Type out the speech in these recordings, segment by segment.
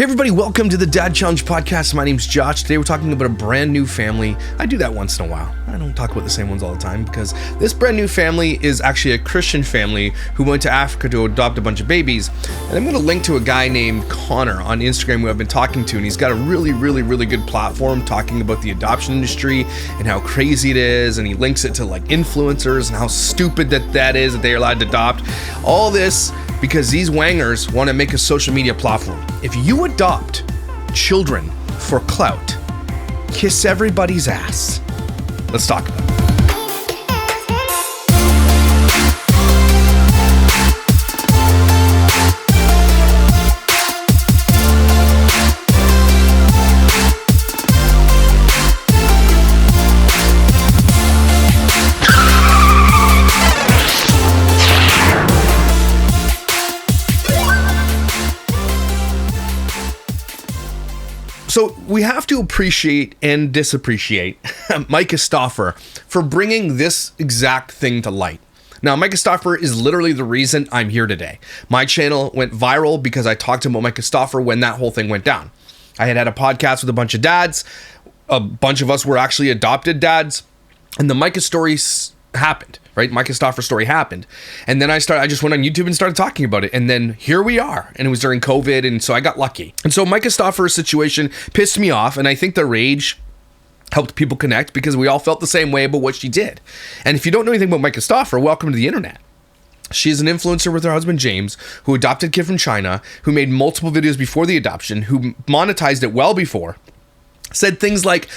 Hey everybody, welcome to the Dad Challenge podcast. My name's Josh. Today we're talking about a brand new family. I do that once in a while. I don't talk about the same ones all the time because this brand new family is actually a Christian family who went to Africa to adopt a bunch of babies. And I'm going to link to a guy named Connor on Instagram who I've been talking to, and he's got a really good platform talking about the adoption industry and how crazy it is, and he links it to like influencers and how stupid that is that they're allowed to adopt. All this because these wangers want to make a social media platform. If you adopt children for clout, kiss everybody's ass. Let's talk about it. So we have to appreciate and disappreciate Micah Stafer for bringing this exact thing to light. Now, Micah Stafer is literally the reason I'm here today. My channel went viral because I talked about Micah Stafer when that whole thing went down. I had a podcast with a bunch of dads. A bunch of us were actually adopted dads. And the Micah story happened, right? Micah Stafer story happened. And then I just went on YouTube and started talking about it. And then here we are. And it was during COVID. And so I got lucky. And so Micah Stafer's situation pissed me off. And I think the rage helped people connect because we all felt the same way about what she did. And if you don't know anything about Micah Stafer, welcome to the internet. She's an influencer with her husband, James, who adopted a kid from China, who made multiple videos before the adoption, who monetized it well before. Said things like,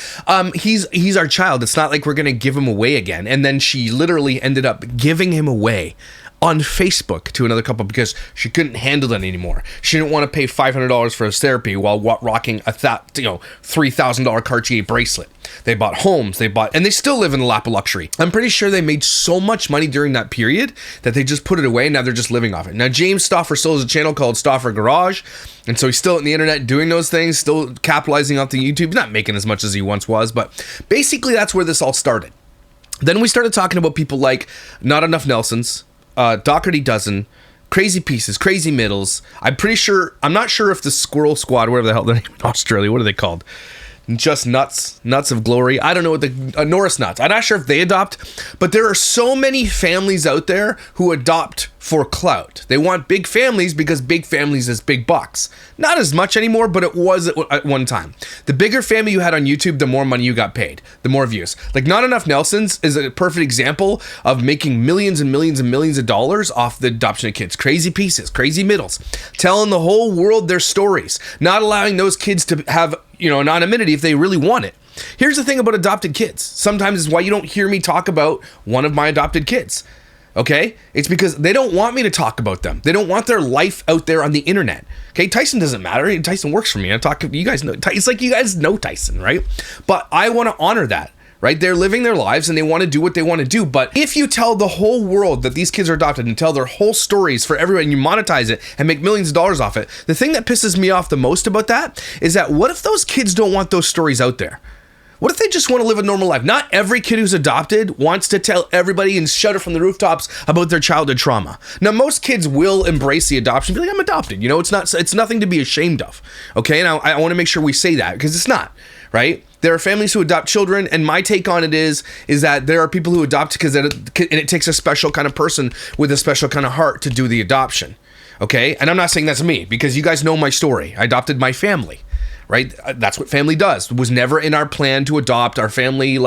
he's our child. It's not like we're going to give him away again. And then she literally ended up giving him away on Facebook to another couple because she couldn't handle it anymore. She didn't want to pay $500 for his therapy while rocking a $3,000 Cartier bracelet. They bought homes, and they still live in the lap of luxury. I'm pretty sure they made so much money during that period that they just put it away. Now they're just living off it. Now James Stafer still has a channel called Stafer Garage. And so he's still on the internet doing those things, still capitalizing off the YouTube, not making as much as he once was, but basically that's where this all started. Then we started talking about people like Not Enough Nelsons, Doherty Dozen, Crazy Pieces, Crazy Middles. I'm not sure if the Squirrel Squad, whatever the hell they're named in Australia, what are they called? Just Nuts of Glory. I don't know what the Norris Nuts. I'm not sure if they adopt, but there are so many families out there who adopt for clout. They want big families because big families is big bucks. Not as much anymore, but it was at one time. The bigger family you had on YouTube, the more money you got paid, the more views. Like Not Enough Nelsons is a perfect example of making millions and millions and millions of dollars off the adoption of kids. Crazy Pieces, Crazy Middles, telling the whole world their stories, not allowing those kids to have anonymity if they really want it. Here's the thing about adopted kids. Sometimes it's why you don't hear me talk about one of my adopted kids. Okay? It's because they don't want me to talk about them. They don't want their life out there on the internet. Okay? Tyson doesn't matter. Tyson works for me. You guys know. It's like you guys know Tyson, right? But I want to honor that. Right? They're living their lives and they want to do what they want to do. But if you tell the whole world that these kids are adopted and tell their whole stories for everyone and you monetize it and make millions of dollars off it, the thing that pisses me off the most about that is that what if those kids don't want those stories out there? What if they just want to live a normal life? Not every kid who's adopted wants to tell everybody and shout it from the rooftops about their childhood trauma. Now, most kids will embrace the adoption, be like, I'm adopted. It's nothing to be ashamed of. Okay, and I want to make sure we say that because it's not, right? There are families who adopt children, and my take on it is that there are people who adopt because it takes a special kind of person with a special kind of heart to do the adoption. Okay, and I'm not saying that's me because you guys know my story. I adopted my family. Right? That's what family does. It was never in our plan to adopt. Our family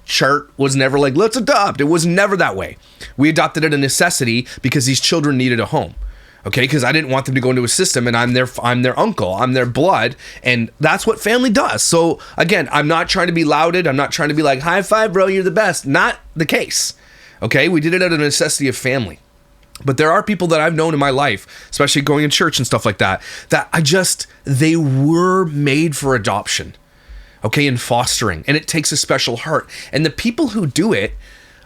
chart was never like, let's adopt. It was never that way. We adopted it a necessity because these children needed a home. Okay? Because I didn't want them to go into a system and I'm their uncle. I'm their blood. And that's what family does. So again, I'm not trying to be lauded. I'm not trying to be like, high five, bro, you're the best. Not the case. Okay? We did it out of necessity of family. But there are people that I've known in my life, especially going to church and stuff like that they were made for adoption, okay, and fostering, and it takes a special heart. And the people who do it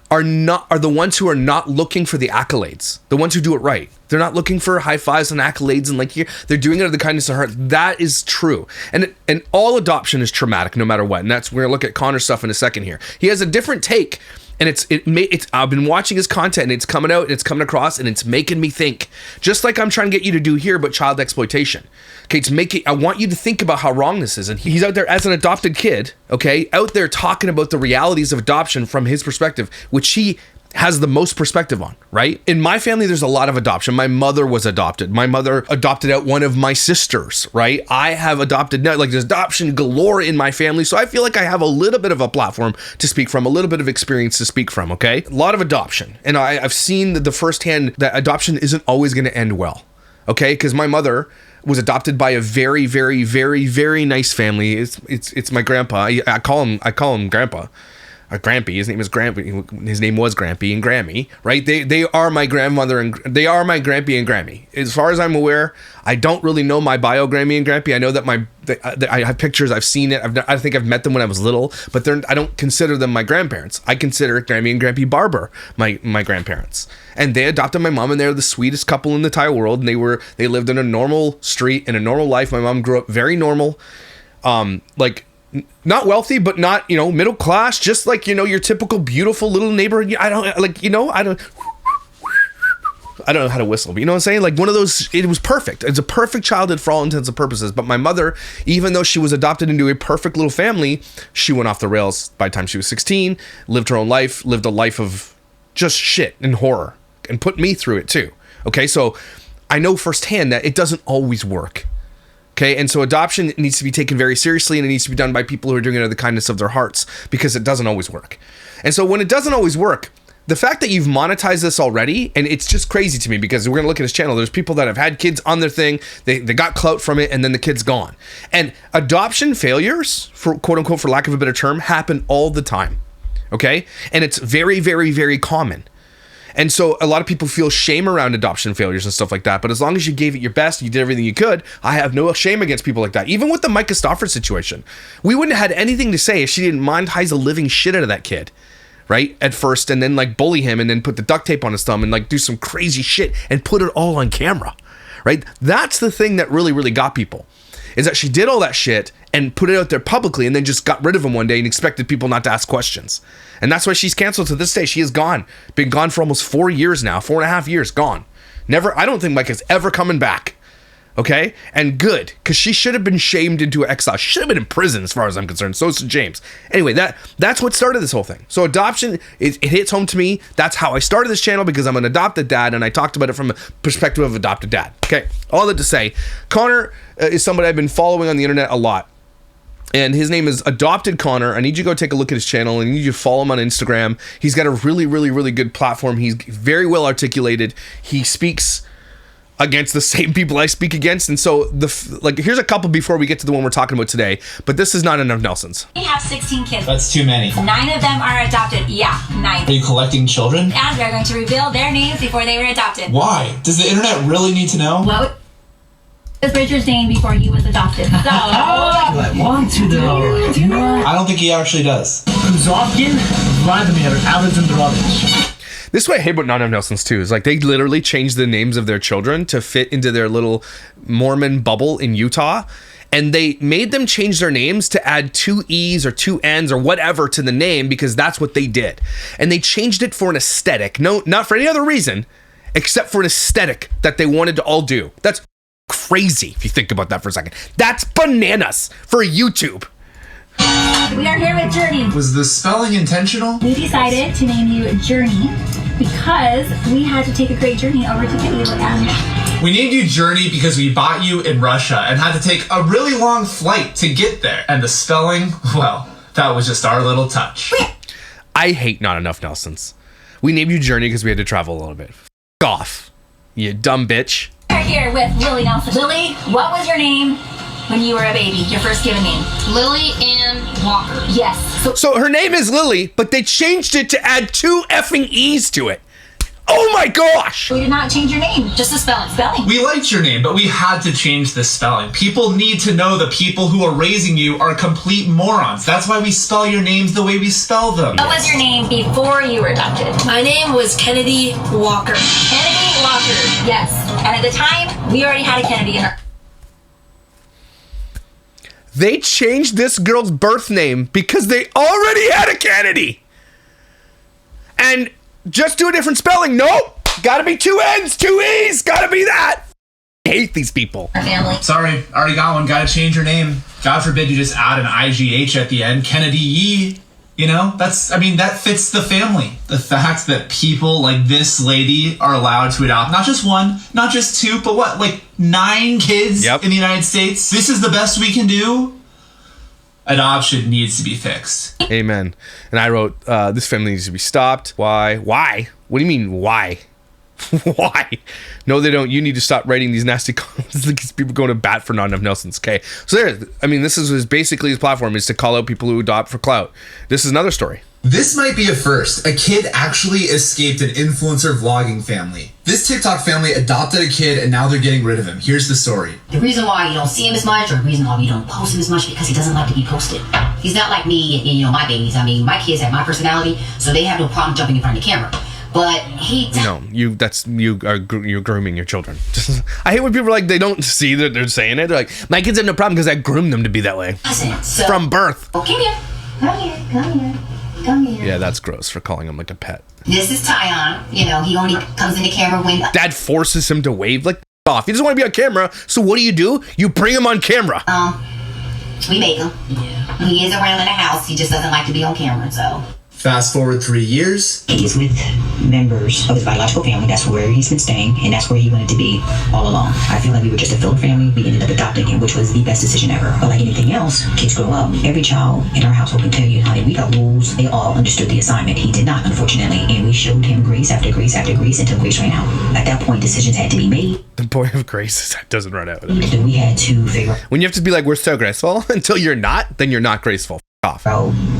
are the ones who are not looking for the accolades, the ones who do it right. They're not looking for high fives and accolades and they're doing it out of the kindness of heart. That is true. And all adoption is traumatic no matter what. And we're going to look at Connor's stuff in a second here. He has a different take And I've been watching his content, and it's coming out, and it's coming across, and it's making me think, just like I'm trying to get you to do here, but child exploitation. Okay, I want you to think about how wrong this is. And he's out there as an adopted kid, okay, out there talking about the realities of adoption from his perspective, which he has the most perspective on, right? In my family, there's a lot of adoption. My mother was adopted. My mother adopted out one of my sisters, right? I have adopted now, like there's adoption galore in my family. So I feel like I have a little bit of a platform to speak from, a little bit of experience to speak from, okay? A lot of adoption. And I've seen the firsthand that adoption isn't always going to end well, okay? Because my mother was adopted by a very, very, very, very nice family. It's my grandpa. I call him grandpa. Grampy. His name is Grampy. His name was Grampy and Grammy, right? They are my grandmother and they are my Grampy and Grammy. As far as I'm aware, I don't really know my bio Grammy and Grampy. I know that I have pictures. I've seen it. I think I've met them when I was little, but I don't consider them my grandparents. I consider Grammy and Grampy Barbour my grandparents, and they adopted my mom, and they're the sweetest couple in the entire world. And they lived in a normal street in a normal life. My mom grew up very normal, not wealthy, but not, middle class, just like, your typical beautiful little neighborhood. I don't know how to whistle, but you know what I'm saying? Like one of those, it was perfect. It's a perfect childhood for all intents and purposes. But my mother, even though she was adopted into a perfect little family, she went off the rails by the time she was 16, lived her own life, lived a life of just shit and horror, and put me through it too. Okay, so I know firsthand that it doesn't always work. Okay, and so adoption needs to be taken very seriously, and it needs to be done by people who are doing it out of the kindness of their hearts, because it doesn't always work. And so when it doesn't always work, the fact that you've monetized this already, and it's just crazy to me, because we're going to look at his channel, there's people that have had kids on their thing, they got clout from it, and then the kid's gone. And adoption failures, for quote unquote, for lack of a better term, happen all the time. Okay, and it's very, very, very common. And so a lot of people feel shame around adoption failures and stuff like that. But as long as you gave it your best, you did everything you could, I have no shame against people like that. Even with the Micah Stafer situation, we wouldn't have had anything to say if she didn't monetize the living shit out of that kid, right? At first, and then like bully him, and then put the duct tape on his thumb and like do some crazy shit and put it all on camera, right? That's the thing that really, really got people, is that she did all that shit and put it out there publicly, and then just got rid of him one day and expected people not to ask questions. And that's why she's canceled to this day. She is gone. Been gone for almost 4 years now, 4.5 years, gone. Never, I don't think Micah's ever coming back. Okay? And good, because she should have been shamed into exile. She should have been in prison as far as I'm concerned. So should James. Anyway, that's what started this whole thing. So adoption, it hits home to me. That's how I started this channel, because I'm an adopted dad, and I talked about it from a perspective of adopted dad. Okay? All that to say, Connor is somebody I've been following on the internet a lot. And his name is Adopted Connor. I need you to go take a look at his channel. I need you to follow him on Instagram. He's got a really, really, really good platform. He's very well articulated. He speaks against the same people I speak against. And so, here's a couple before we get to the one we're talking about today. But this is not enough Nelsons. We have 16 kids. That's too many. 9 of them are adopted. Yeah, 9. Are you collecting children? And we're going to reveal their names before they were adopted. Why? Does the internet really need to know? What was Richard's name before he was adopted? So, I want to though. I don't think he actually does. Kuzovkin, Vladimir, Alexandrovich. This is what I hate about Not Enough Nelsons too, is like they literally changed the names of their children to fit into their little Mormon bubble in Utah. And they made them change their names to add 2 E's or 2 N's or whatever to the name, because that's what they did. And they changed it for an aesthetic. No, not for any other reason, except for an aesthetic that they wanted to all do. That's crazy if you think about that for a second. That's bananas for YouTube. we are here with Journey. Was the spelling intentional? We decided to name you Journey because we had to take a great journey over to get you. And We named you Journey because we bought you in Russia and had to take a really long flight to get there. And the spelling, well, that was just our little touch. I hate Not Enough Nelsons. We named you Journey because we had to travel a little bit. F off, you dumb bitch. we're here with Willie Nelson. Willie, what was your name when you were a baby? Your first given name? Lily Ann Walker. Yes. So her name is Lily, but they changed it to add 2 effing E's to it. Oh my gosh! We did not change your name, just the spelling. We liked your name, but we had to change the spelling. People need to know the people who are raising you are complete morons. That's why we spell your names the way we spell them. What was your name before you were adopted? My name was Kennedy Walker. Kennedy Walker. Yes. And at the time, we already had a Kennedy in our... They changed this girl's birth name because they already had a Kennedy. And just do a different spelling. Nope. Gotta be 2 N's, 2 E's. Gotta be that. I hate these people. Family. Sorry, already got one. Gotta change your name. God forbid you just add an IGH at the end. Kennedy Yee. You know, that fits the family. The fact that people like this lady are allowed to adopt not just one, not just two, but what, like 9 kids in the United States? This is the best we can do? Adoption needs to be fixed. Amen. And I wrote, this family needs to be stopped. Why? Why? What do you mean, why? Why? No, they don't. You need to stop writing these nasty comments. These people going to bat for not enough Nelsons. Okay. So this is basically his platform, is to call out people who adopt for clout. This is another story. This might be a first. A kid actually escaped an influencer vlogging family. This TikTok family adopted a kid and now they're getting rid of him. Here's the story. The reason why you don't see him as much, or the reason why you don't post him as much, because he doesn't like to be posted. He's not like me and my babies. I mean, my kids have my personality, so they have no problem jumping in front of the camera. But you're grooming your children. I hate when people are like, they don't see that they're saying it. They're like, my kids have no problem because I groomed them to be that way. From birth. Oh, come here. Come here. Yeah, that's gross for calling him like a pet. This is Tyon. You know, he only comes in the camera when Dad forces him to wave. Like, off. He doesn't want to be on camera. So what do? You bring him on camera. We make him. Yeah. He is around in the house. He just doesn't like to be on camera, so. Fast forward 3 years. He is with members of his biological family. That's where he's been staying, and that's where he wanted to be all along. I feel like we were just a filler family. We ended up adopting him, which was the best decision ever. But like anything else, kids grow up. Every child in our household can tell you how they read our rules. They all understood the assignment. He did not, unfortunately, and we showed him grace after grace after grace until grace ran out. At that point, decisions had to be made. The point of grace is that doesn't run out. Then we had to figure out. When you have to be like, we're so graceful, until you're not, then you're not graceful. Off.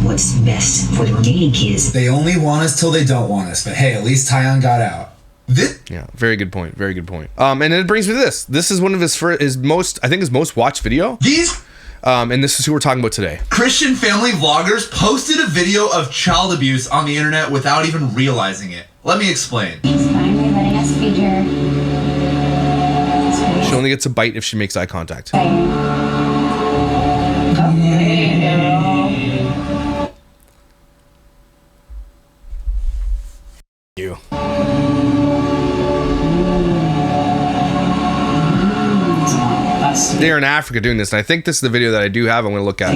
What's best for the remaining kids. They only want us till they don't want us, but hey, at least Tyon got out. Yeah, very good point. Very good point. And it brings me to this. This is one of his most watched video. And this is who we're talking about today. Christian family vloggers posted a video of child abuse on the internet without even realizing it. Let me explain. She's finally letting us feed her. She only gets a bite if she makes eye contact. You. They're in Africa doing this, and I think this is the video that I do have. I'm going to look at.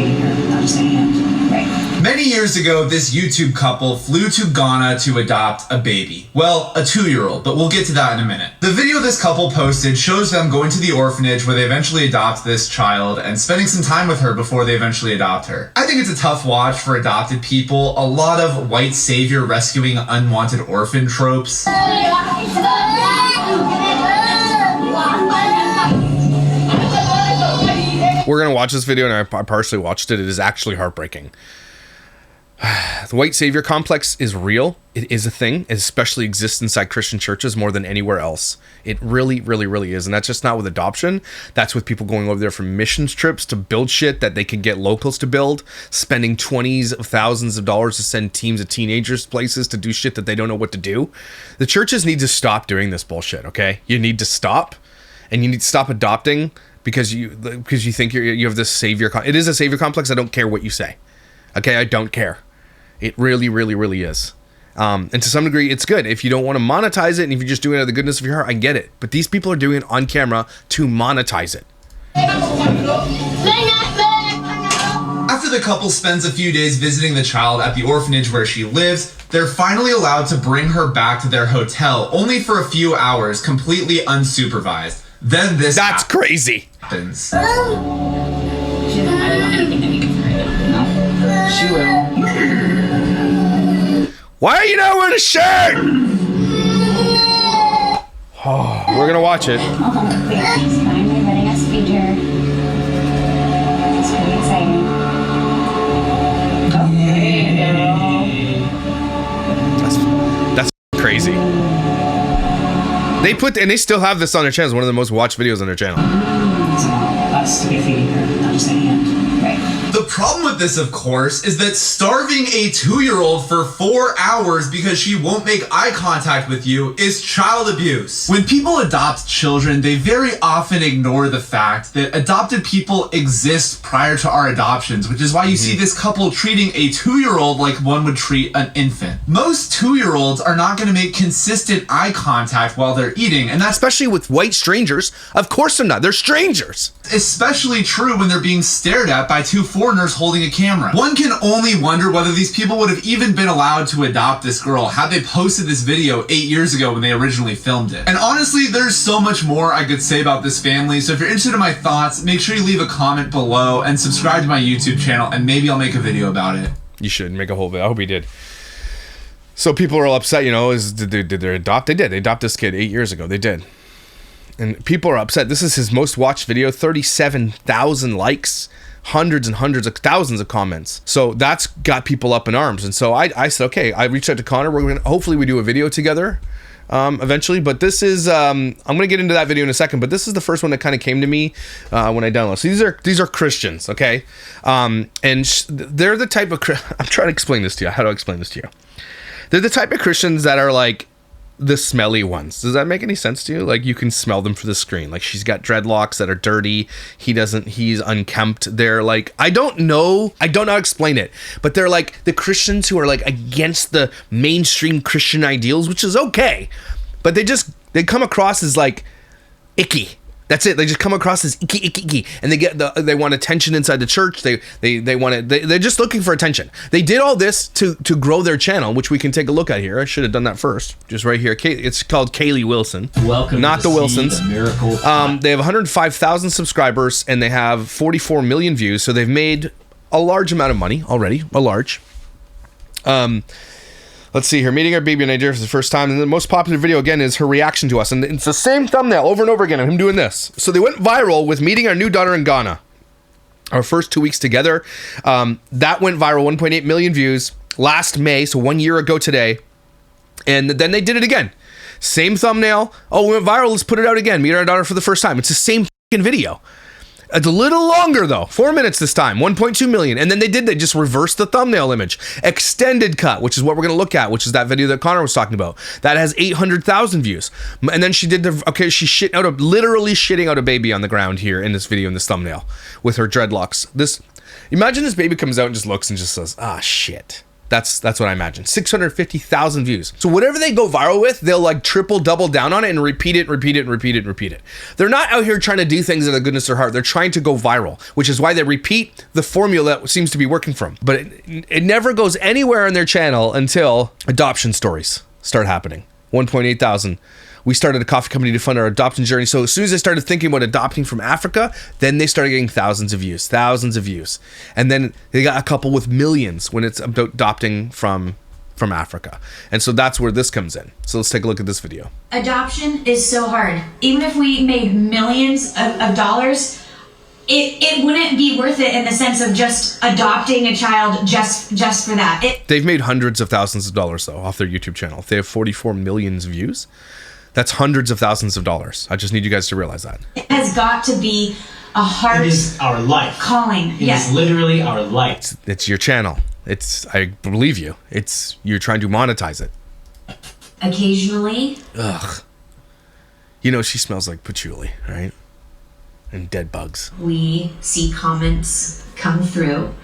Many years ago, this YouTube couple flew to Ghana to adopt a baby. Well, a 2-year-old, but we'll get to that in a minute. The video this couple posted shows them going to the orphanage where they eventually adopt this child and spending some time with her before they eventually adopt her. I think it's a tough watch for adopted people. A lot of white savior rescuing unwanted orphan tropes. We're going to watch this video, and I partially watched it. It is actually heartbreaking. The white savior complex is real. It is a thing. It especially exists inside Christian churches more than anywhere else. It really, really, really is. And that's just not with adoption. That's with people going over there for missions trips to build shit that they can get locals to build, spending 20s of thousands of dollars to send teams of teenagers places to do shit that they don't know what to do. The churches need to stop doing this bullshit, okay? You need to stop, and you need to stop adopting because you think you have this savior. It is a savior complex. I don't care what you say. Okay, I don't care. It really, really, really is. And to some degree, it's good. If you don't want to monetize it and if you're just doing it out of the goodness of your heart, I get it. But these people are doing it on camera to monetize it. After the couple spends a few days visiting the child at the orphanage where she lives, they're finally allowed to bring her back to their hotel, only for a few hours, completely unsupervised. Then this That's crazy. happens. She will. Why are you not wearing a shirt? Oh, we're gonna watch it. She's finally letting us feed her. It's pretty exciting. That's crazy. They still have this on their channel. It's one of the most watched videos on their channel. Us to be feeding her, not just any hand. Right. The The problem with this, of course, is that starving a 2-year-old for 4 hours because she won't make eye contact with you is child abuse. When people adopt children, they very often ignore the fact that adopted people exist prior to our adoptions, which is why you see this couple treating a 2-year-old like one would treat an infant. Most 2-year-olds are not going to make consistent eye contact while they're eating, and that's Especially with white strangers. Of course they're not. They're strangers. especially true when they're being stared at by 2 foreigners holding a camera. One can only wonder whether these people would have even been allowed to adopt this girl had they posted this video 8 years ago when they originally filmed it. And honestly, there's so much more I could say about this family, so if you're interested in my thoughts, make sure you leave a comment below and subscribe to my YouTube channel, and maybe I'll make a video about it. You should make a whole video. I hope he did. So people are all upset, you know, did they adopt? They did. They adopted this kid 8 years ago. They did. And people are upset. This is his most watched video, 37,000 likes, hundreds and hundreds of thousands of comments. So that's got people up in arms. And so I said, okay, I reached out to Connor. We're gonna, hopefully we do a video together eventually. But this is, I'm going to get into that video in a second, but this is the first one that kind of came to me when I downloaded. So these are Christians, okay? And they're the type of, I'm trying to explain this to you. How do I explain this to you? They're the type of Christians that are like, the smelly ones. Does that make any sense to you? Like, you can smell them for the screen. Like, she's got dreadlocks that are dirty. He's unkempt. They're like, I don't know how to explain it, but they're like the Christians who are like against the mainstream Christian ideals, which is okay, but they come across as like icky. That's it. They just come across as icky, and they want attention inside the church. They're just looking for attention. They did all this to grow their channel, which we can take a look at here. I should have done that first. Just right here. It's called Kaylee Wilson. Welcome. Not the Wilsons. The miracle. They have 105,000 subscribers and they have 44 million views. So they've made a large amount of money already. A large. Let's see here. Meeting our baby in Nigeria for the first time. And the most popular video, again, is her reaction to us. And it's the same thumbnail over and over again of him doing this. So they went viral with meeting our new daughter in Ghana. Our first 2 weeks together. That went viral, 1.8 million views last May. So 1 year ago today. And then they did it again. Same thumbnail. Oh, we went viral. Let's put it out again. Meet our daughter for the first time. It's the same fucking video. It's a little longer though, 4 minutes this time, 1.2 million. And then they just reversed the thumbnail image. Extended cut, which is what we're going to look at, which is that video that Connor was talking about. That has 800,000 views. And then she did she's literally shitting out a baby on the ground here in this video, in this thumbnail with her dreadlocks. Imagine this baby comes out and just looks and just says, ah, shit. That's what I imagine. 650,000 views. So whatever they go viral with, they'll like double down on it and repeat it. They're not out here trying to do things in the goodness of their heart. They're trying to go viral, which is why they repeat the formula that seems to be working for them. But it never goes anywhere on their channel until adoption stories start happening. 1.8 thousand. We started a coffee company to fund our adoption journey. So as soon as I started thinking about adopting from Africa, then they started getting thousands of views. And then they got a couple with millions when it's about adopting from Africa. And so that's where this comes in. So let's take a look at this video. Adoption is so hard. Even if we made millions of dollars, it wouldn't be worth it in the sense of just adopting a child just for that. They've made hundreds of thousands of dollars though off their YouTube channel. They have 44 million views. That's hundreds of thousands of dollars. I just need you guys to realize that. It has got to be a heart. It is our life. Calling. It is literally our life. It's your channel. I believe you. You're trying to monetize it. Occasionally. Ugh. You know, she smells like patchouli, right? And dead bugs. We see comments come through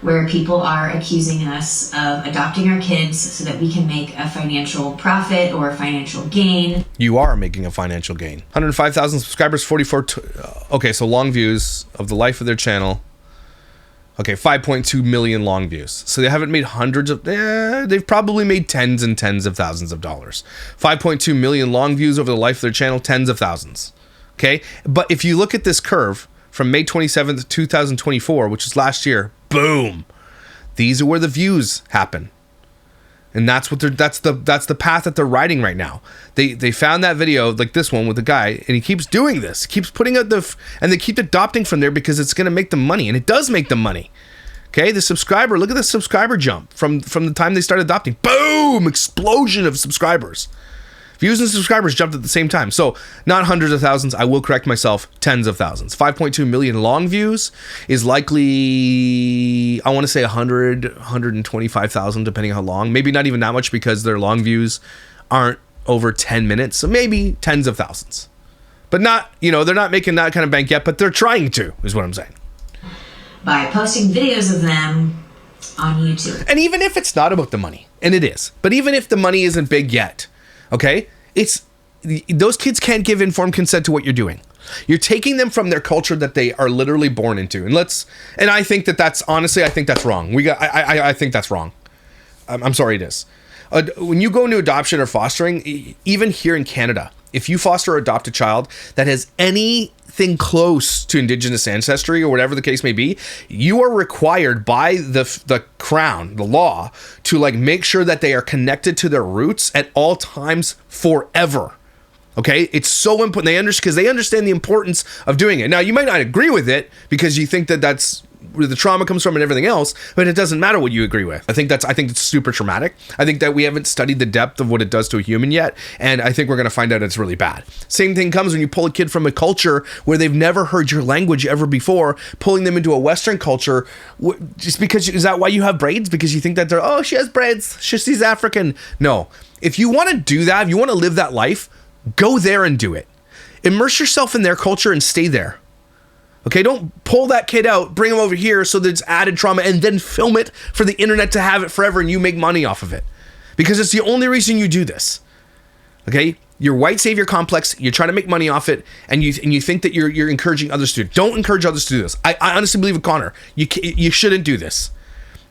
where people are accusing us of adopting our kids so that we can make a financial profit or a financial gain. You are making a financial gain. 105,000 subscribers, 44... okay, so long views of the life of their channel. Okay, 5.2 million long views. So they haven't made hundreds of... they've probably made tens and tens of thousands of dollars. 5.2 million long views over the life of their channel, tens of thousands. Okay? But if you look at this curve from May 27th, 2024, which is last year, boom. These are where the views happen. And that's the path that they're riding right now. They found that video like this one with the guy, and he keeps doing this. Keeps putting out and they keep adopting from there because it's going to make them money, and it does make them money. Okay, look at the subscriber jump from the time they started adopting. Boom! Explosion of subscribers. Views and subscribers jumped at the same time. So not hundreds of thousands. I will correct myself. Tens of thousands. 5.2 million long views is likely, I want to say 125,000, depending how long. Maybe not even that much because their long views aren't over 10 minutes. So maybe tens of thousands. But not, they're not making that kind of bank yet, but they're trying to, is what I'm saying. By posting videos of them on YouTube. And even if it's not about the money, and it is, but even if the money isn't big yet, okay, those kids can't give informed consent to what you're doing. You're taking them from their culture that they are literally born into. And I think that's honestly, I think that's wrong. I think that's wrong. I'm sorry, it is. When you go into adoption or fostering, even here in Canada, if you foster or adopt a child that has anything close to Indigenous ancestry or whatever the case may be, you are required by the Crown, the law, to make sure that they are connected to their roots at all times forever. Okay, it's so important. Because they understand the importance of doing it. Now, you might not agree with it because you think that that's where the trauma comes from and everything else, but it doesn't matter what you agree with. I think it's super traumatic. I think that we haven't studied the depth of what it does to a human yet, and I think we're going to find out it's really bad. Same thing comes when you pull a kid from a culture where they've never heard your language ever before, pulling them into a Western culture just because, is that why you have braids? Because you think that she has braids, she's African. No. If you want to do that, if you want to live that life, go there and do it. Immerse yourself in their culture and stay there. Okay, don't pull that kid out, bring him over here so that it's added trauma and then film it for the internet to have it forever and you make money off of it. Because it's the only reason you do this. Okay? Your white savior complex, you're trying to make money off it, and you think that you're encouraging others to do it. Don't encourage others to do this. I honestly believe with Connor, you shouldn't do this.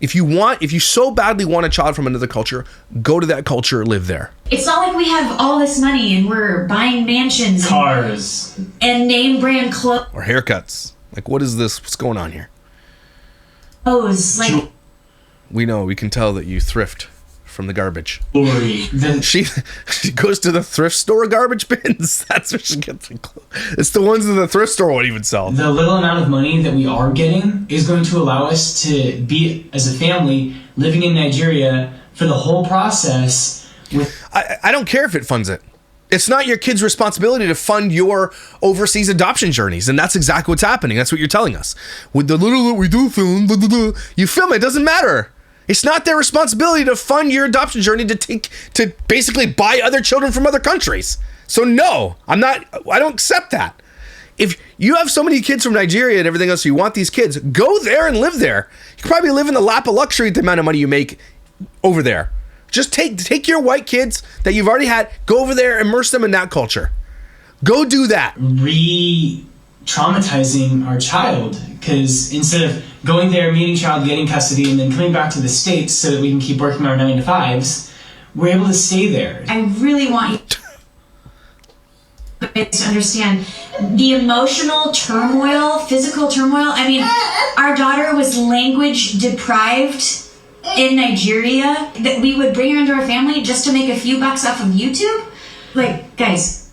If you so badly want a child from another culture, go to that culture, live there. It's not like we have all this money and we're buying mansions, cars, and name brand clothes or haircuts. What is this? What's going on here? We know. We can tell that you thrift from the garbage. She goes to the thrift store garbage bins. That's where she gets her clothes. It's the ones that the thrift store won't even sell. The little amount of money that we are getting is going to allow us to be, as a family, living in Nigeria for the whole process. I don't care if it funds it. It's not your kid's responsibility to fund your overseas adoption journeys, and that's exactly what's happening. That's what you're telling us. With the little that we do film, you film it. It doesn't matter. It's not their responsibility to fund your adoption journey to basically buy other children from other countries. So no, I don't accept that. If you have so many kids from Nigeria and everything else, so you want these kids, go there and live there. You can probably live in the lap of luxury with the amount of money you make over there. Just take your white kids that you've already had, go over there, immerse them in that culture. Go do that. Re-traumatizing our child, because instead of going there, meeting child, getting custody, and then coming back to the States so that we can keep working our 9-to-5s, we're able to stay there. I really want you to understand the emotional turmoil, physical turmoil. I mean, our daughter was language deprived in Nigeria, that we would bring her into our family just to make a few bucks off of YouTube. Guys,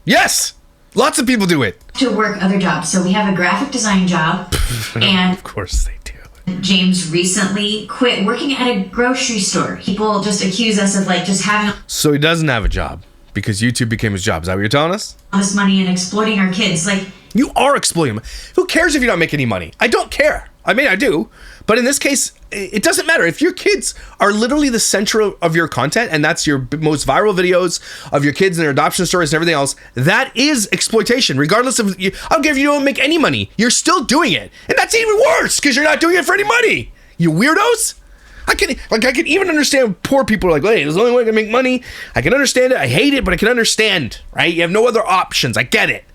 yes, lots of people do it, to work other jobs. So we have a graphic design job, and of course they do. James recently quit working at a grocery store. People just accuse us of just having So he doesn't have a job because YouTube became his job. Is that what you're telling us? all this money and exploiting our kids. You are exploiting them. Who cares if you don't make any money? I don't care. I mean, I do. But in this case, it doesn't matter. If your kids are literally the center of your content, and that's your most viral videos of your kids and their adoption stories and everything else, that is exploitation. Regardless of, I don't care if you don't make any money, you're still doing it. And that's even worse because you're not doing it for any money. You weirdos. I can even understand poor people are like, hey, there's the only way to make money. I can understand it. I hate it, but I can understand, right? You have no other options. I get it.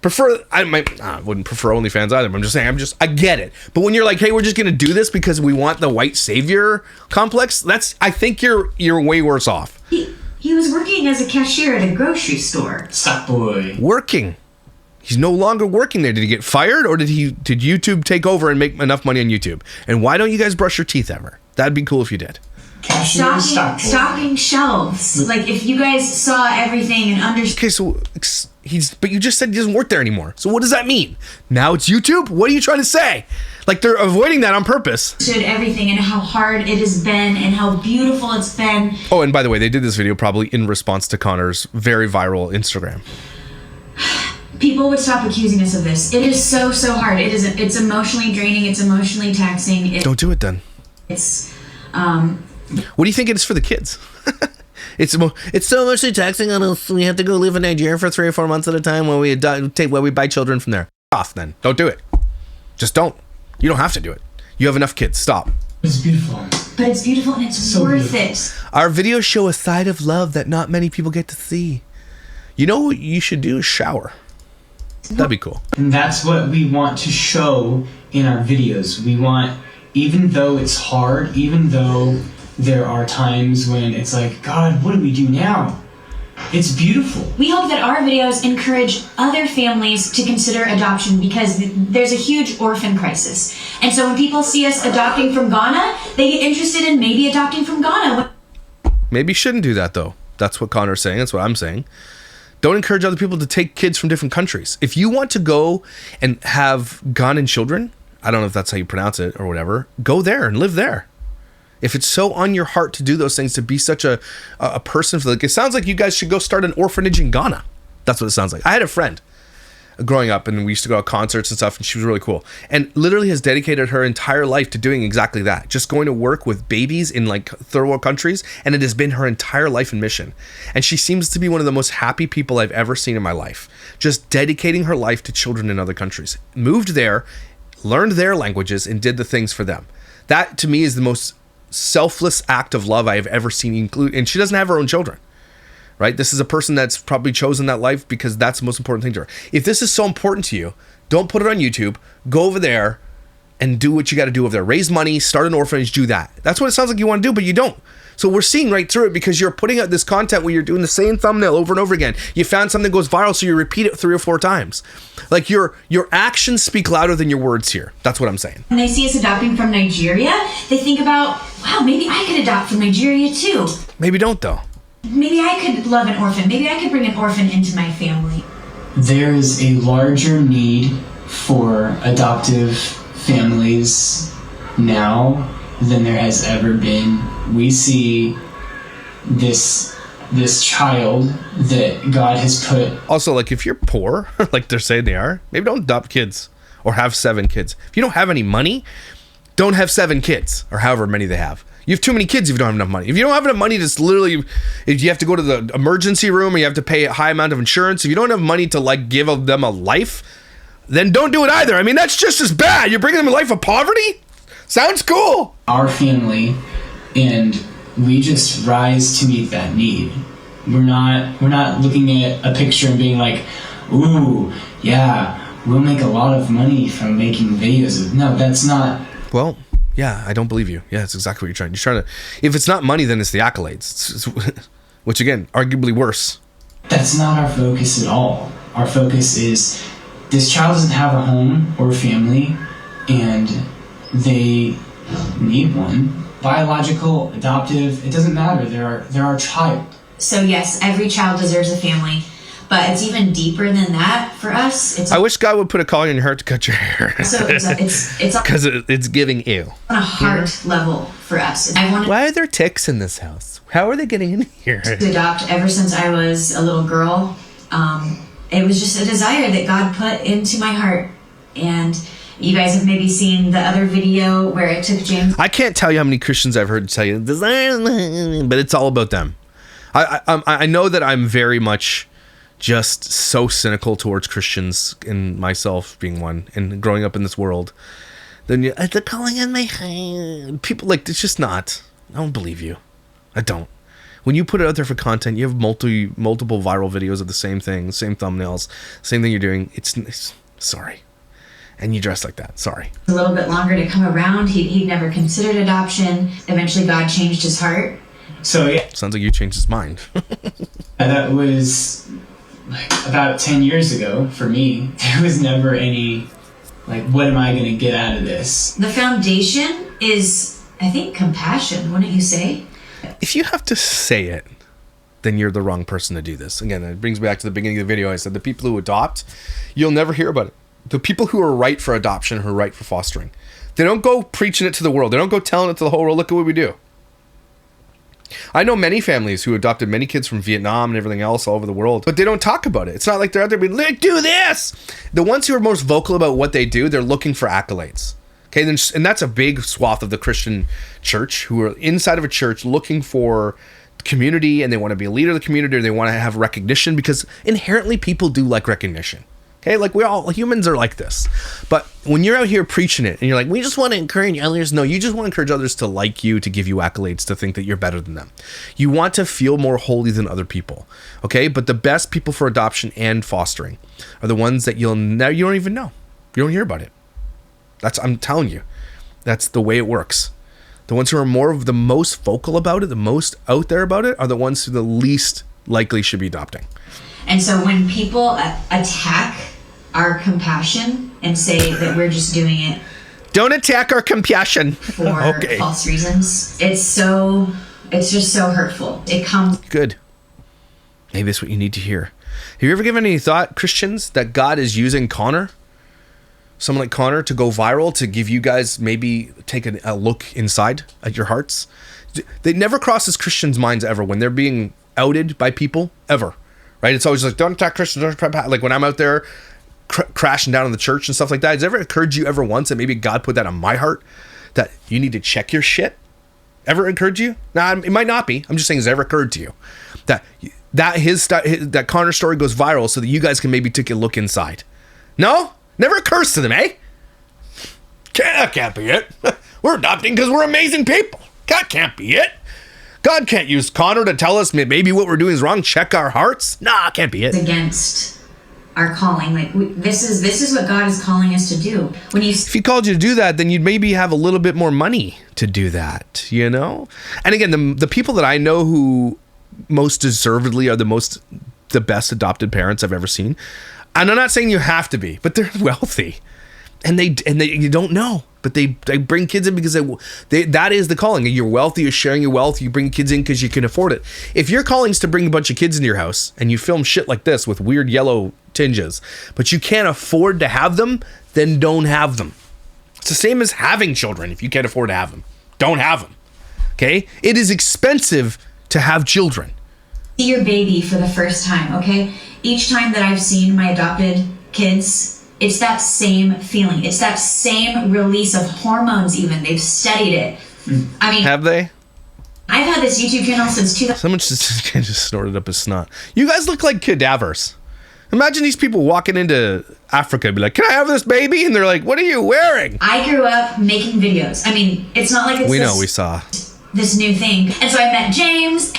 I wouldn't prefer OnlyFans either, but I'm just saying, I get it. But when you're like, hey, we're just going to do this because we want the white savior complex, I think you're way worse off. He was working as a cashier at a grocery store. Suck boy. Working. He's no longer working there. Did he get fired, or did YouTube take over and make enough money on YouTube? And why don't you guys brush your teeth ever? That'd be cool if you did. Stocking shelves. If you guys saw everything and understood. Okay, so But you just said he doesn't work there anymore. So what does that mean? Now it's YouTube? What are you trying to say? Like, they're avoiding that on purpose. Everything and how hard it has been and how beautiful it's been. Oh, and by the way, they did this video probably in response to Connor's very viral Instagram. People would stop accusing us of this. It is so hard. It's emotionally draining. It's emotionally taxing. Don't do it then. It's What do you think it is for the kids? It's so emotionally taxing on us. We have to go live in Nigeria for 3 or 4 months at a time while we buy children from there. Off then. Don't do it. Just don't. You don't have to do it. You have enough kids. Stop. It's beautiful. But it's beautiful and it's So worth beautiful. it. Our videos show a side of love that not many people get to see. You know what you should do is shower. That'd be cool. And that's what we want to show in our videos. We want, even though it's hard, even though there are times when it's like, God, what do we do now? It's beautiful. We hope that our videos encourage other families to consider adoption because there's a huge orphan crisis. And so when people see us adopting from Ghana, they get interested in maybe adopting from Ghana. Maybe you shouldn't do that, though. That's what Connor's saying. That's what I'm saying. Don't encourage other people to take kids from different countries. If you want to go and have Ghanaian children, I don't know if that's how you pronounce it or whatever, go there and live there. If it's so on your heart to do those things, to be such a person, like, it sounds like you guys should go start an orphanage in Ghana. That's what it sounds like. I had a friend growing up, and we used to go to concerts and stuff, and she was really cool. And literally has dedicated her entire life to doing exactly that. Just going to work with babies in like third world countries, and it has been her entire life and mission. And she seems to be one of the most happy people I've ever seen in my life. Just dedicating her life to children in other countries. Moved there, learned their languages, and did the things for them. That, to me, is the most selfless act of love I have ever seen, and she doesn't have her own children, right? This is a person that's probably chosen that life because that's the most important thing to her. If this is so important to you, don't put it on YouTube. Go over there and do what you got to do over there. Raise money, start an orphanage, do that. That's what it sounds like you want to do, but you don't. So we're seeing right through it because you're putting out this content where you're doing the same thumbnail over and over again. You found something that goes viral, so you repeat it 3 or 4 times. Like, your actions speak louder than your words here. That's what I'm saying. When they see us adopting from Nigeria, they think about, wow, maybe I could adopt from Nigeria too. Maybe don't, though. Maybe I could love an orphan. Maybe I could bring an orphan into my family. There is a larger need for adoptive families now than there has ever been. We see this child that God has put. Also, like, if you're poor, like they're saying they are, maybe don't adopt kids or have 7 kids. If you don't have any money, don't have 7 kids or however many they have. You have too many kids if you don't have enough money. If you don't have enough money to literally, if you have to go to the emergency room or you have to pay a high amount of insurance, if you don't have money to like give them a life, then don't do it either. I mean, that's just as bad. You're bringing them a life of poverty? Sounds cool. Our family, and we just rise to meet that need. We're not looking at a picture and being like, ooh, yeah, we'll make a lot of money from making videos. No, that's not. Well, yeah, I don't believe you. Yeah, that's exactly what you're trying. You're trying to. If it's not money, then it's the accolades, which again, arguably worse. That's not our focus at all. Our focus is this child doesn't have a home or a family, and they need one. Biological, adoptive, it doesn't matter. They're our child. So yes, every child deserves a family, but it's even deeper than that for us. I wish God would put a calling in your heart to cut your hair. So it's because it's giving ew. On a heart level for us. I wanted Why are there ticks in this house? How are they getting in here? to adopt ever since I was a little girl. It was just a desire that God put into my heart, and you guys have maybe seen the other video where it took James. I can't tell you how many Christians I've heard tell you desire, but it's all about them. I know that I'm very much just so cynical towards Christians, and myself being one, and growing up in this world. Then the calling in my heart. People, like, it's just not. I don't believe you. I don't. When you put it out there for content, you have multiple viral videos of the same thing, same thumbnails, same thing you're doing. It's sorry. And you dress like that. Sorry. A little bit longer to come around. He'd never considered adoption. Eventually, God changed his heart. So yeah. Sounds like you changed his mind. That was like about 10 years ago for me. There was never any, like, what am I going to get out of this? The foundation is, I think, compassion, wouldn't you say? If you have to say it, then you're the wrong person to do this. Again, it brings me back to the beginning of the video. I said the people who adopt, you'll never hear about it. The people who are right for adoption, who are right for fostering, they don't go preaching it to the world. They don't go telling it to the whole world, look at what we do. I know many families who adopted many kids from Vietnam and everything else all over the world, but they don't talk about it. It's not like they're out there being like, do this. The ones who are most vocal about what they do, they're looking for accolades. Okay, and that's a big swath of the Christian church who are inside of a church looking for community, and they want to be a leader of the community, or they want to have recognition, because inherently people do like recognition. Okay, like humans are like this. But when you're out here preaching it and you're like, we just want to encourage others. No, you just want to encourage others to like you, to give you accolades, to think that you're better than them. You want to feel more holy than other people. Okay, but the best people for adoption and fostering are the ones that you don't even know. You don't hear about it. I'm telling you, that's the way it works. The ones who are the most vocal about it, the most out there about it, are the ones who the least likely should be adopting. And so when people attack our compassion and say that we're just doing it, don't attack our compassion for false reasons, it's just so hurtful. It comes good. Maybe that's what you need to hear. Have you ever given any thought, Christians, that God is using Connor, someone like Connor, to go viral, to give you guys maybe take a look inside at your hearts? They never crosses Christians' minds ever when they're being outed by people, ever. Right? It's always like, don't attack Christians, don't attack. Like when I'm out there crashing down in the church and stuff like that, has it ever occurred to you ever once that maybe God put that on my heart, that you need to check your shit? Ever occurred to you? Nah, it might not be. I'm just saying, has it ever occurred to you that Connor story goes viral so that you guys can maybe take a look inside? No? Never occurs to them, eh? That can't be it. We're adopting because we're amazing people. That can't be it. God can't use Connor to tell us maybe what we're doing is wrong. Check our hearts. Nah, can't be it. Against our calling. Like this is what God is calling us to do. If he called you to do that, then you'd maybe have a little bit more money to do that, you know? And again, the people that I know who most deservedly are the best adopted parents I've ever seen. And I'm not saying you have to be, but they're wealthy. And they you don't know, but they bring kids in because that is the calling. You're wealthy, you're sharing your wealth, you bring kids in because you can afford it. If your calling is to bring a bunch of kids into your house and you film shit like this with weird yellow tinges, but you can't afford to have them, then don't have them. It's the same as having children. If you can't afford to have them, don't have them. Okay? It is expensive to have children. See your baby for the first time, okay? Each time that I've seen my adopted kids, it's that same feeling. It's that same release of hormones even. They've studied it. I mean... Have they? I've had this YouTube channel since 2000. Someone just snorted up his snot. You guys look like cadavers. Imagine these people walking into Africa and be like, can I have this baby? And they're like, what are you wearing? I grew up making videos. I mean, it's not like we saw this new thing. And so I met James.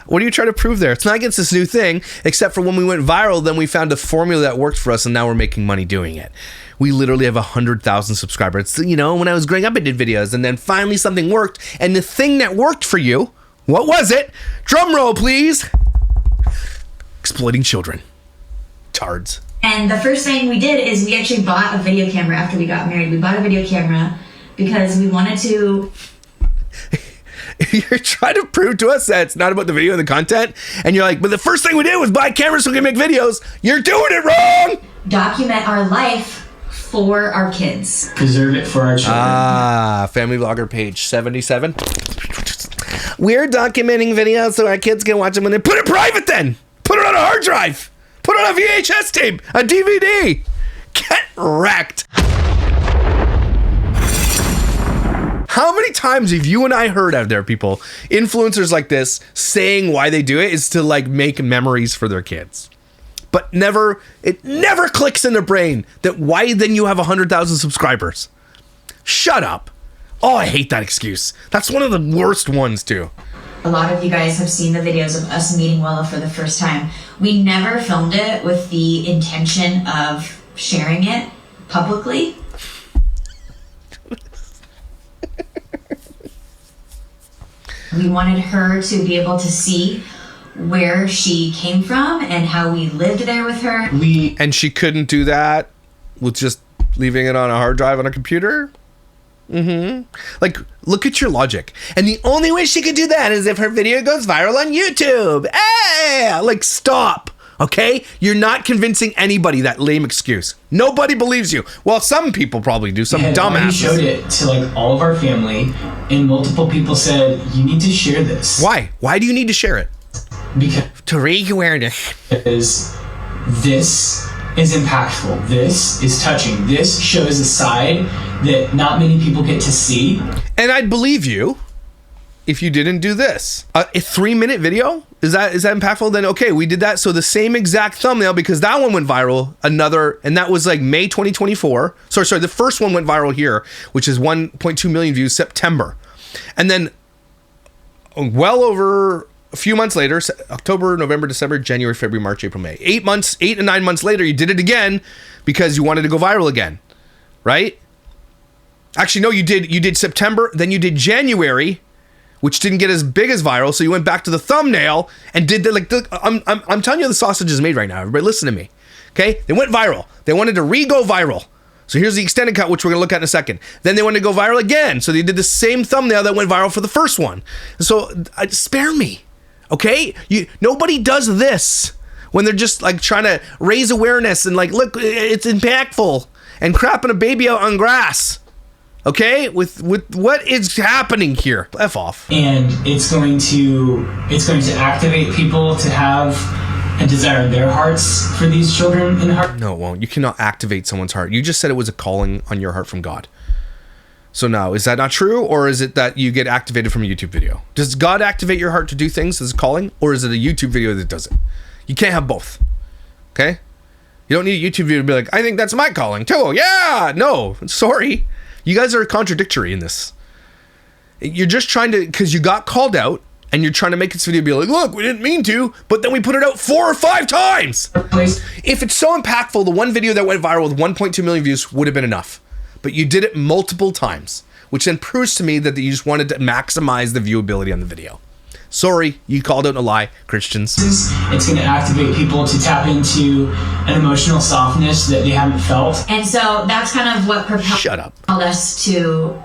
What are you trying to prove there? It's not against this new thing, except for when we went viral, then we found a formula that worked for us, and now we're making money doing it. We literally have 100,000 subscribers. So, you know, when I was growing up, I did videos, and then finally something worked, and the thing that worked for you, what was it? Drum roll, please. Exploiting children. Tards. And the first thing we did is we actually bought a video camera after we got married. We bought a video camera because we wanted to... You're trying to prove to us that it's not about the video and the content, and you're like, but the first thing we did was buy cameras so we can make videos. You're doing it wrong. Document our life for our kids. Preserve it for our children. Family vlogger page 77. We're documenting videos so our kids can watch them, and then put it private then. Put it on a hard drive. Put it on a VHS tape, a DVD. Get wrecked. How many times have you and I heard out there, people, influencers like this, saying why they do it is to like make memories for their kids. But it never clicks in their brain that why then you have 100,000 subscribers. Shut up. Oh, I hate that excuse. That's one of the worst ones too. A lot of you guys have seen the videos of us meeting Willa for the first time. We never filmed it with the intention of sharing it publicly. We wanted her to be able to see where she came from and how we lived there with her. And she couldn't do that with just leaving it on a hard drive on a computer? Like, look at your logic. And the only way she could do that is if her video goes viral on YouTube. Hey, like, stop. Okay? You're not convincing anybody, that lame excuse. Nobody believes you. Well, some people probably do. Some dumbasses. We showed it to like all of our family, and multiple people said, you need to share this. Why? Why do you need to share it? Because to raise awareness. This is impactful. This is touching. This shows a side that not many people get to see. And I'd believe you if you didn't do this. A 3-minute video? Is that impactful? Then okay, we did that. So the same exact thumbnail, because that one went viral, and that was like May 2024. Sorry, the first one went viral here, which is 1.2 million views, September. And then well over a few months later, October, November, December, January, February, March, April, May. 8 and 9 months later, you did it again because you wanted to go viral again, right? Actually, no, you did September, then you did January, which didn't get as big as viral. So you went back to the thumbnail and did I'm telling you, the sausage is made right now. Everybody listen to me. Okay. They went viral. They wanted to go viral. So here's the extended cut, which we're going to look at in a second. Then they wanted to go viral again. So they did the same thumbnail that went viral for the first one. So spare me. Okay. Nobody does this when they're just like trying to raise awareness and like, look, it's impactful, and crapping a baby out on grass. Okay, with what is happening here? F off. And it's going to activate people to have a desire in their hearts for these children in the heart. No, it won't. You cannot activate someone's heart. You just said it was a calling on your heart from God. So now, is that not true, or is it that you get activated from a YouTube video? Does God activate your heart to do things as a calling, or is it a YouTube video that does it? You can't have both. Okay? You don't need a YouTube video to be like, I think that's my calling too. Yeah, no, sorry. You guys are contradictory in this. You're just trying to, because you got called out, and you're trying to make this video be like, look, we didn't mean to, but then we put it out 4 or 5 times. If it's so impactful, the one video that went viral with 1.2 million views would have been enough. But you did it multiple times, which then proves to me that you just wanted to maximize the viewability on the video. Sorry, you called out a lie, Christians. It's going to activate people to tap into an emotional softness that they haven't felt. And so that's kind of what propelled us to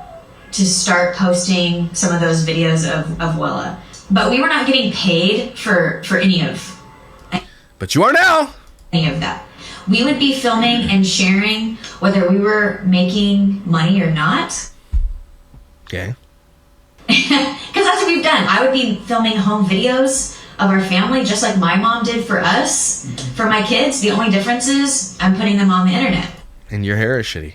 start posting some of those videos of Willa. But we were not getting paid for any of. But you are now. Any of that. We would be filming and sharing whether we were making money or not. Okay. Because that's what we've done. I would be filming home videos of our family just like my mom did for us, for my kids. The only difference is I'm putting them on the internet. And your hair is shitty.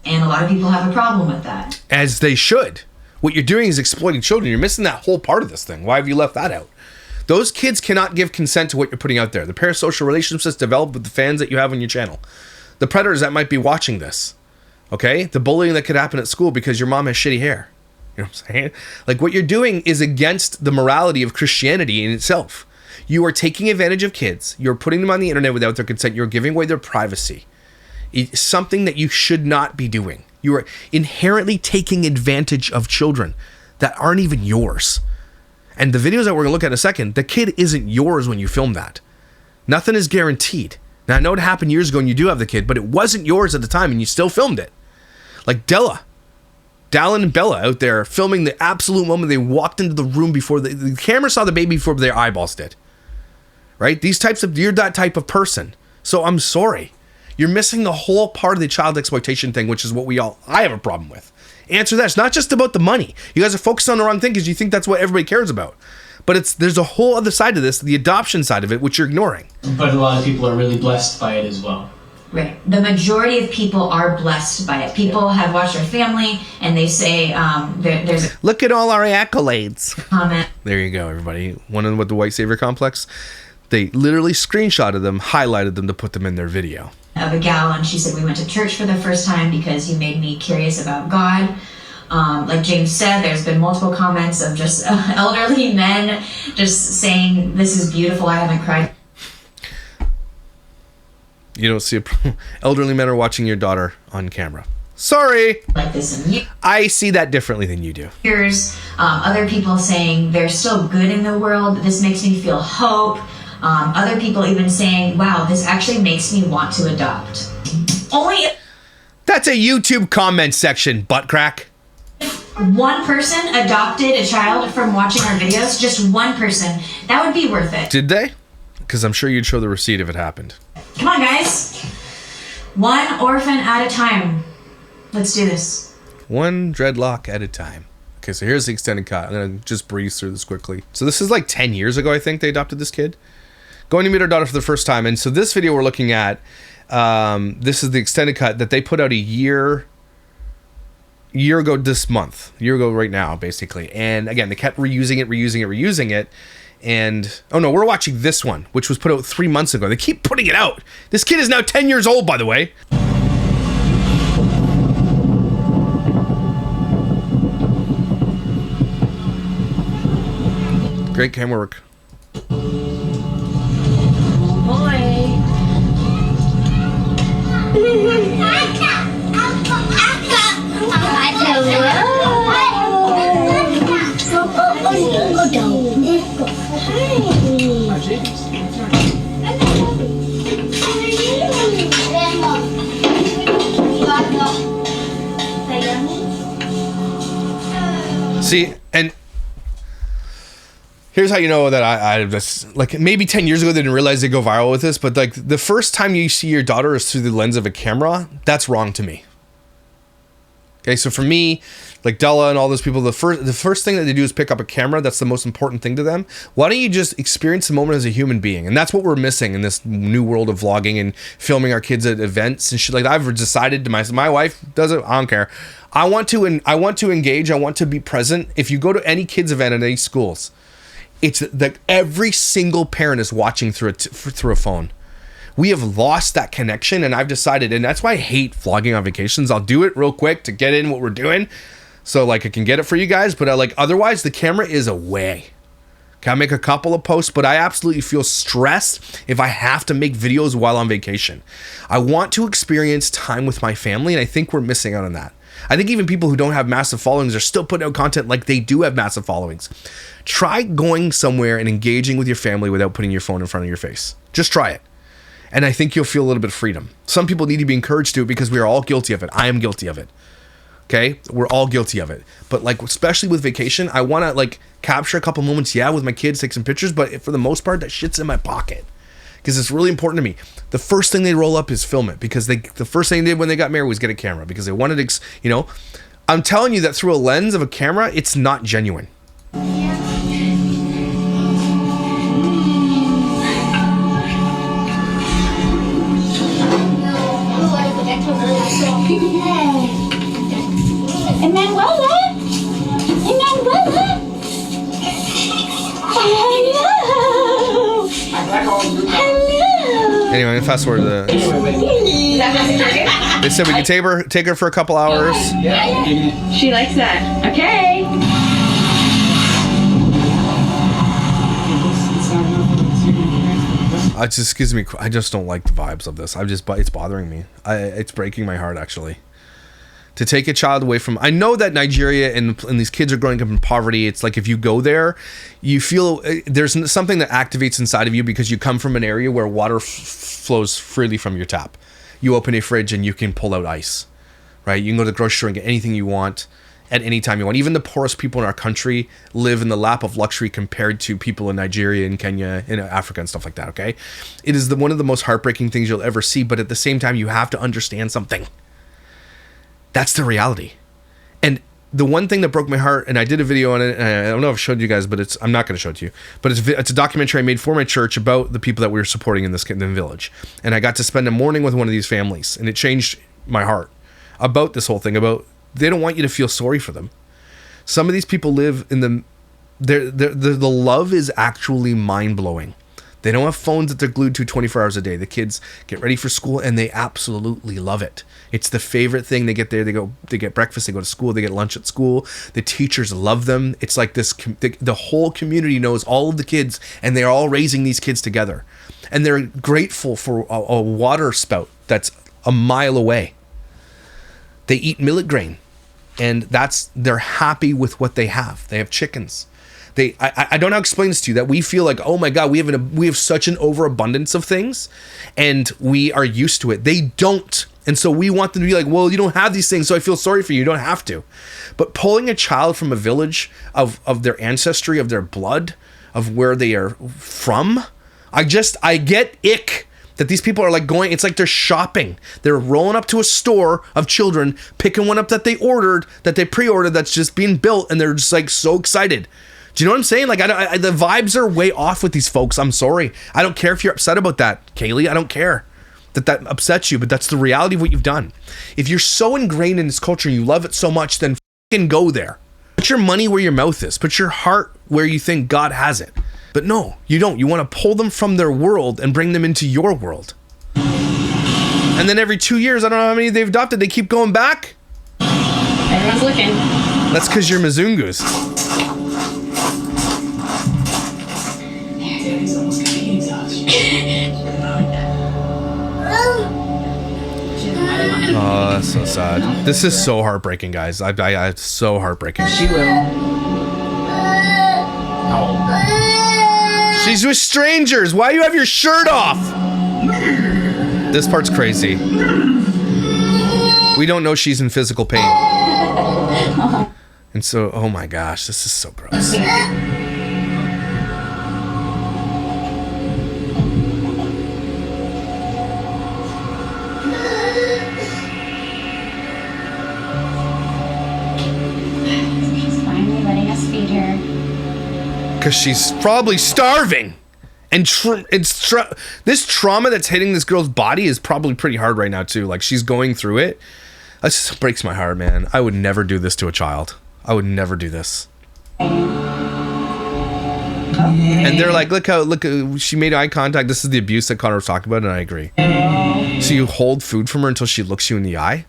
And a lot of people have a problem with that. As they should. What you're doing is exploiting children. You're missing that whole part of this thing. Why have you left that out? Those kids cannot give consent to what you're putting out there. The parasocial relationships developed with the fans that you have on your channel. The predators that might be watching this. Okay? The bullying that could happen at school because your mom has shitty hair. You know what I'm saying? Like, what you're doing is against the morality of Christianity in itself. You are taking advantage of kids. You're putting them on the internet without their consent. You're giving away their privacy. It's something that you should not be doing. You are inherently taking advantage of children that aren't even yours. And the videos that we're going to look at in a second, the kid isn't yours when you film that. Nothing is guaranteed. Now, I know it happened years ago and you do have the kid, but it wasn't yours at the time and you still filmed it. Like Dallin and Bella out there filming the absolute moment they walked into the room before the camera saw the baby before their eyeballs did. Right? You're that type of person. So I'm sorry. You're missing the whole part of the child exploitation thing, which is what I have a problem with. Answer that. It's not just about the money. You guys are focused on the wrong thing because you think that's what everybody cares about. But there's a whole other side to this, the adoption side of it, which you're ignoring. But a lot of people are really blessed by it as well. Right. The majority of people are blessed by it. People have watched our family and they say there's a look at all our accolades. Comment. There you go, everybody. One of them with the white savior complex. They literally screenshotted them, highlighted them to put them in their video. Of a gal, and she said, we went to church for the first time because you made me curious about God. Like James said, there's been multiple comments of just elderly men just saying, this is beautiful, I haven't cried. You don't see elderly men are watching your daughter on camera. Sorry. Like this in years. I see that differently than you do. Here's other people saying there's still good in the world. This makes me feel hope. Other people even saying, wow, this actually makes me want to adopt. Only. That's a YouTube comment section, butt crack. one person adopted a child from watching our videos, just one person, that would be worth it. Did they? Because I'm sure you'd show the receipt if it happened. Come on, guys. One orphan at a time. Let's do this. One dreadlock at a time. Okay, so here's the extended cut. I'm going to just breeze through this quickly. So this is like 10 years ago, I think, they adopted this kid. Going to meet our daughter for the first time. And so this video we're looking at, this is the extended cut that they put out a year ago this month. A year ago right now, basically. And again, they kept reusing it. And, oh no, we're watching this one, which was put out 3 months ago. They keep putting it out. This kid is now 10 years old, by the way. Great camera work. See, and here's how you know that I just, like, maybe 10 years ago they didn't realize they'd go viral with this, but like the first time you see your daughter is through the lens of a camera, that's wrong to me. Okay, so for me, like Della and all those people, the first thing that they do is pick up a camera. That's the most important thing to them. Why don't you just experience the moment as a human being? And that's what we're missing in this new world of vlogging and filming our kids at events and shit. Like, I've decided to my wife does it. I don't care. I want to engage. I want to be present. If you go to any kids event at any schools, it's that every single parent is watching through a phone. We have lost that connection, and I've decided, and that's why I hate vlogging on vacations. I'll do it real quick to get in what we're doing, so like I can get it for you guys. But otherwise, the camera is away. Okay, I make a couple of posts, but I absolutely feel stressed if I have to make videos while on vacation. I want to experience time with my family, and I think we're missing out on that. I think even people who don't have massive followings are still putting out content like they do have massive followings. Try going somewhere and engaging with your family without putting your phone in front of your face. Just try it. And I think you'll feel a little bit of freedom. Some people need to be encouraged to it because we are all guilty of it. I am guilty of it. Okay? We're all guilty of it. But like, especially with vacation, I want to like capture a couple moments, with my kids, take some pictures, but for the most part, that shit's in my pocket. Because it's really important to me. The first thing they roll up is film it, because the first thing they did when they got married was get a camera, because they wanted to, I'm telling you that through a lens of a camera, it's not genuine. Anyway, I'm gonna fast forward to the. They said we could take her for a couple hours. She likes that. Okay. It just gives me. I just don't like the vibes of this. It's bothering me. It's breaking my heart, actually. To take a child away from, I know that Nigeria and these kids are growing up in poverty. It's like if you go there, you feel there's something that activates inside of you because you come from an area where water flows freely from your tap. You open a fridge and you can pull out ice, right? You can go to the grocery store and get anything you want at any time you want. Even the poorest people in our country live in the lap of luxury compared to people in Nigeria and Kenya and Africa and stuff like that, okay? It is one of the most heartbreaking things you'll ever see, but at the same time, you have to understand something. That's the reality. And the one thing that broke my heart, and I did a video on it, and I don't know if I showed you guys, but I'm not going to show it to you, but it's a documentary I made for my church about the people that we were supporting in this village. And I got to spend a morning with one of these families, and it changed my heart about this whole thing, about they don't want you to feel sorry for them. Some of these people live in the love is actually mind-blowing. They don't have phones that they're glued to 24 hours a day. The kids get ready for school and they absolutely love it. It's the favorite thing. They get there, they get breakfast, they go to school, they get lunch at school. The teachers love them. It's like this, the whole community knows all of the kids and they're all raising these kids together. And they're grateful for a water spout that's a mile away. They eat millet grain and they're happy with what they have. They have chickens. I don't know how to explain this to you, that we feel like, oh my God, we have such an overabundance of things and we are used to it. They don't. And so we want them to be like, well, you don't have these things, so I feel sorry for you. You don't have to. But pulling a child from a village of their ancestry, of their blood, of where they are from, I get ick that these people are like going, it's like they're shopping. They're rolling up to a store of children, picking one up that they ordered, that they pre-ordered, that's just being built, and they're just like so excited. Do you know what I'm saying? Like, the vibes are way off with these folks. I'm sorry. I don't care if you're upset about that, Kaylee. I don't care that upsets you, but that's the reality of what you've done. If you're so ingrained in this culture and you love it so much, then fucking go there. Put your money where your mouth is. Put your heart where you think God has it. But no, you don't. You want to pull them from their world and bring them into your world. And then every 2 years, I don't know how many they've adopted, they keep going back. Everyone's looking. That's because you're Mzungus. Oh, that's so sad. This is so heartbreaking, guys. It's so heartbreaking. She will. She's with strangers. Why do you have your shirt off? This part's crazy. We don't know she's in physical pain. And so, oh my gosh, this is so gross. Because she's probably starving, and this trauma that's hitting this girl's body is probably pretty hard right now too. Like, she's going through it. It just breaks my heart, man. I would never do this to a child. I would never do this. And they're like, look, she made eye contact. This is the abuse that Connor was talking about, and I agree. So you hold food from her until she looks you in the eye?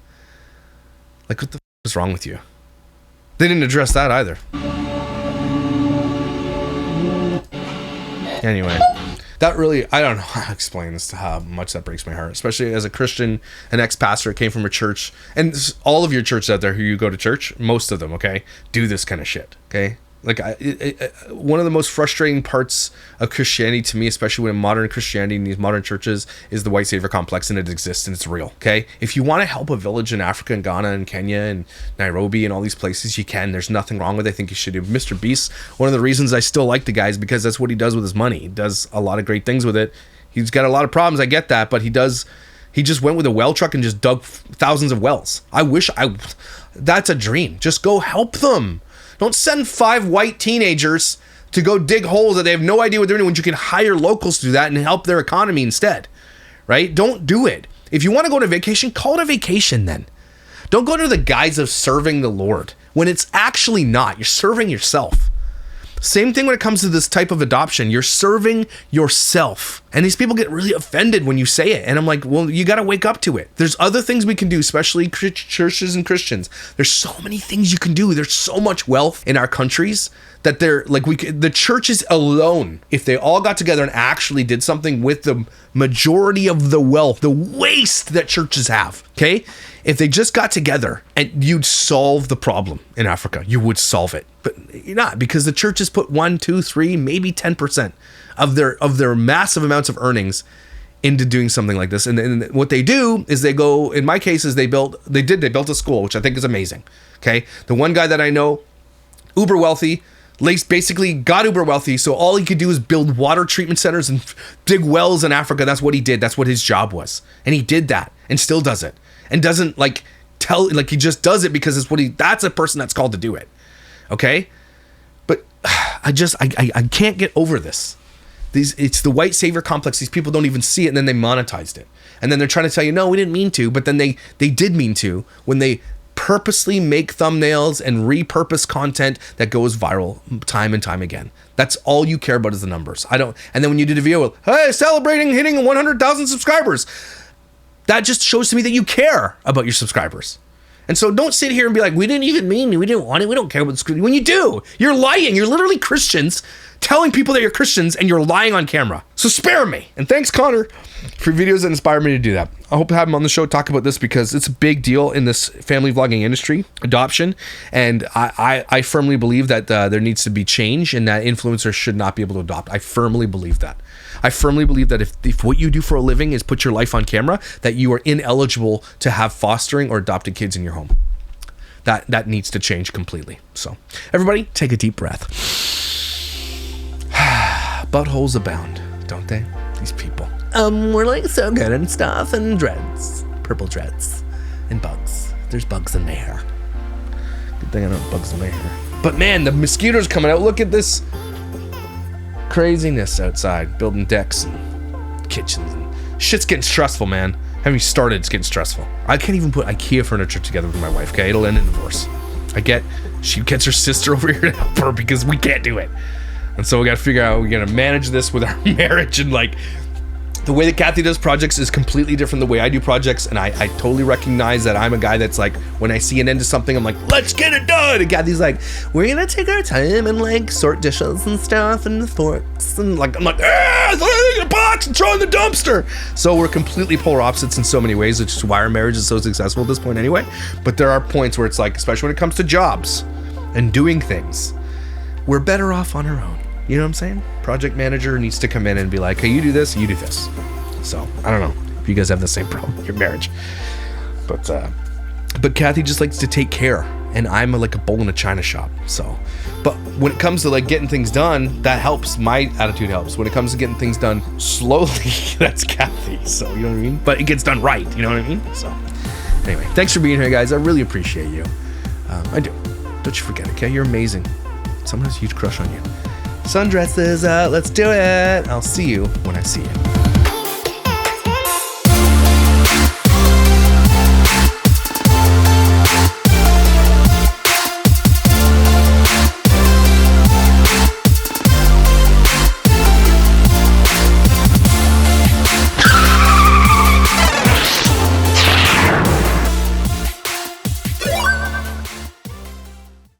Like, what the is wrong with you? They didn't address that either. Anyway, that really, I don't know how to explain this to how much that breaks my heart, especially as a Christian, an ex-pastor, came from a church, and all of your churches out there who you go to church, most of them, okay, do this kind of shit, okay? Like, one of the most frustrating parts of Christianity to me, especially when modern Christianity in these modern churches, is the white savior complex, and it exists and it's real, okay? If you want to help a village in Africa and Ghana and Kenya and Nairobi and all these places, you can. There's nothing wrong with it. I think you should do. Mr. Beast, one of the reasons I still like the guy is because that's what he does with his money. He does a lot of great things with it. He's got a lot of problems, I get that, but he just went with a well truck and just dug thousands of wells. That's a dream. Just go help them. Don't send 5 white teenagers to go dig holes that they have no idea what they're doing when you can hire locals to do that and help their economy instead, right? Don't do it. If you want to go on a vacation, call it a vacation then. Don't go to the guise of serving the Lord when it's actually not. You're serving yourself. Same thing when it comes to this type of adoption. You're serving yourself. And these people get really offended when you say it. And I'm like, well, you got to wake up to it. There's other things we can do, especially churches and Christians. There's so many things you can do. There's so much wealth in our countries that the churches alone, if they all got together and actually did something with the majority of the wealth, the waste that churches have, okay? If they just got together, and you'd solve the problem in Africa, you would solve it. But you're not, because the churches put 1, 2, 3, maybe 10% of their massive amounts of earnings into doing something like this. And what they do is they go, in my case, is they built a school, which I think is amazing. Okay. The one guy that I know, uber wealthy, basically got uber wealthy, so all he could do is build water treatment centers and dig wells in Africa. That's what he did. That's what his job was. And he did that and still does it. And doesn't he just does it because that's a person that's called to do it. Okay? But I can't get over this. It's the white savior complex. These people don't even see it, and then they monetized it. And then they're trying to tell you, no, we didn't mean to, but then they did mean to when they purposely make thumbnails and repurpose content that goes viral time and time again. That's all you care about is the numbers. And then when you did a video, hey, celebrating hitting 100,000 subscribers, that just shows to me that you care about your subscribers. And so don't sit here and be like, we didn't even mean it, we didn't want it, we don't care about the screen. When you do, you're lying. You're literally Christians telling people that you're Christians and you're lying on camera. So spare me. And thanks, Connor, for videos that inspired me to do that. I hope to have him on the show talk about this because it's a big deal in this family vlogging industry, adoption. And I firmly believe that there needs to be change and that influencers should not be able to adopt. I firmly believe that. I firmly believe that if what you do for a living is put your life on camera, that you are ineligible to have fostering or adopted kids in your home. That needs to change completely. So everybody take a deep breath. Buttholes abound, don't they? These people. We're like so good and stuff and dreads. Purple dreads. And bugs. There's bugs in my hair. Good thing I don't have bugs in my hair. But man, the mosquitoes coming out. Look at this craziness outside. Building decks and kitchens. And shit's getting stressful, man. Having started, it's getting stressful. I can't even put IKEA furniture together with my wife, okay? It'll end in divorce. She gets her sister over here to help her because we can't do it. And so we got to figure out how we're going to manage this with our marriage. And like, the way that Kathy does projects is completely different the way I do projects. And I totally recognize that I'm a guy that's like, when I see an end to something, I'm like, let's get it done. And Kathy's like, we're going to take our time and like sort dishes and stuff and the forks. And like, I'm like, throw it in a box and throw it in the dumpster. So we're completely polar opposites in so many ways, which is why our marriage is so successful at this point anyway. But there are points where it's like, especially when it comes to jobs and doing things, we're better off on our own. You know what I'm saying? Project manager needs to come in and be like, hey, you do this, you do this. So I don't know if you guys have the same problem with your marriage, but Kathy just likes to take care, and I'm like a bull in a china shop. So, but when it comes to like getting things done, that helps. My attitude helps. When it comes to getting things done slowly, that's Kathy. So you know what I mean? But it gets done right. You know what I mean? So anyway, thanks for being here, guys. I really appreciate you. I do. Don't you forget it, okay? You're amazing. Someone has a huge crush on you. Sundresses, let's do it. I'll see you when I see you.